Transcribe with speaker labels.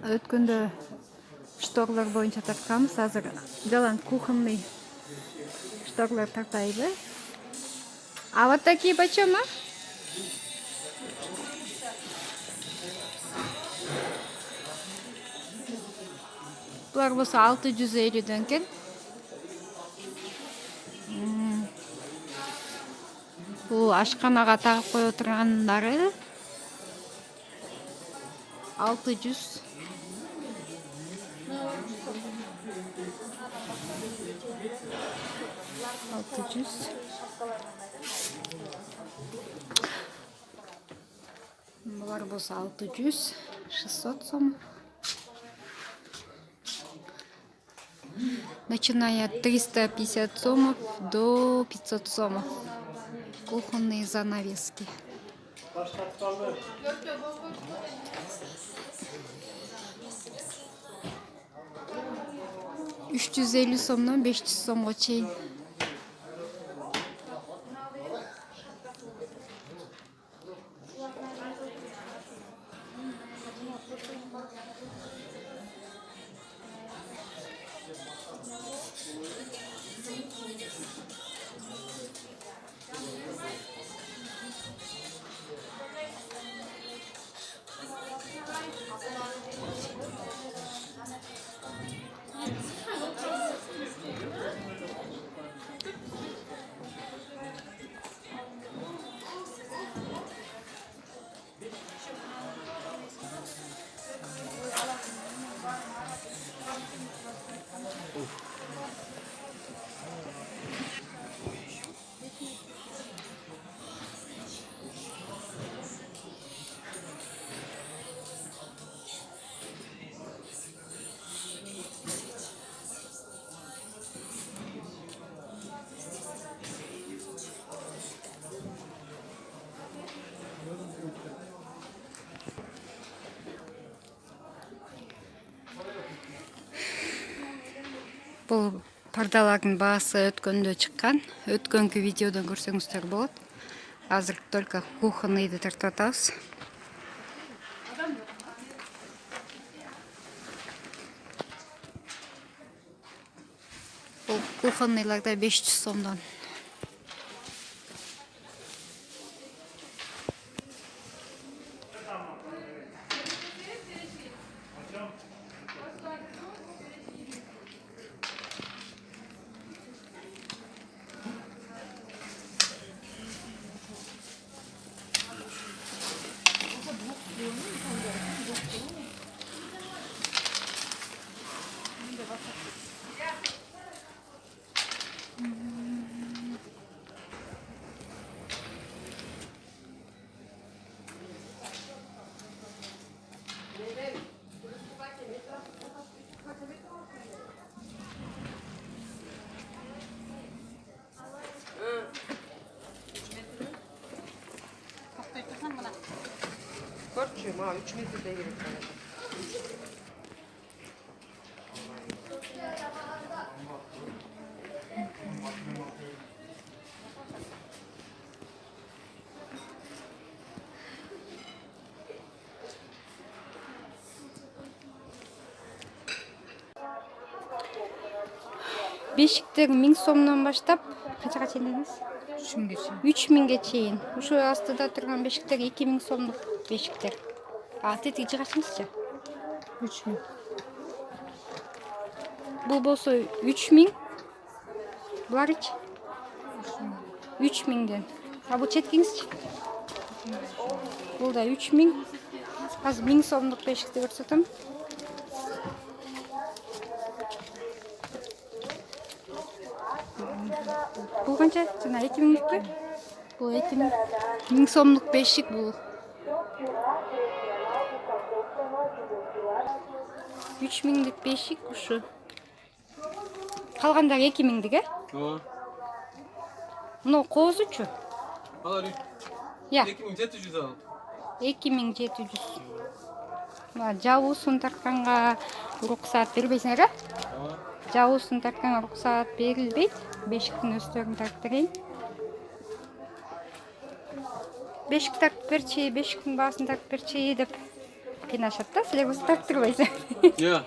Speaker 1: Өткөндө шторлар боюнча тартканбыз. Азыр жалаң кухонный шторлар тартайлы. А вот такие почем, а? Булар болсо 650 экен. Бул ашканага тагып кое тургандары 600. Булар болсо 600, 600 сом. Начиная от 350 сомов до 500 сомов. Кухонные занавески. 350 сомдон 500 сомго чейин. Бул пардалардын баасы өткөндө чыккан. Өткөнкү видеодон көрсөңүздөр болот. Азыр только кухонныйды тартып атабыз. Бул кухонныйларда 500 сомдон.
Speaker 2: Korkuyorum ha, 3 metre de gerek var.
Speaker 1: Бешиктер 1000 сомдон баштап канчага чейин дедиңиз? 3000 чейин. Ушу астыда турган бешиктер 2000 сомдук бешиктер. А тетиги жыгачыңызчы?
Speaker 3: 3000.
Speaker 1: Бул болсо 3000. Буларычы? 3000ден. А бул четкиңизчи? Бул да 3000. Азыр 1000 сомдук бешикти көрсөтөм. Бул канча? Жана 2000дүкпү? Бул 2000. 1000 сомдук бешик бул. 3000дик бешик ушу. Калгандары 2000дик, э?
Speaker 4: Ооба.
Speaker 1: Мына коозучу?
Speaker 4: Алар
Speaker 1: Я.
Speaker 4: 2700 ал.
Speaker 1: 2700. Жабуусун тартканга уруксаат бербейсиңер, э?
Speaker 4: Ооба.
Speaker 1: Жабуусун тартканга уруксаат берилбейт. Бешиктин өздөрүн тарттырайын. Бешик тартып берчи, бешиктин баасын тартып берчи деп кыйнашат да, силер өзү тартып турбайсың.
Speaker 3: Иә.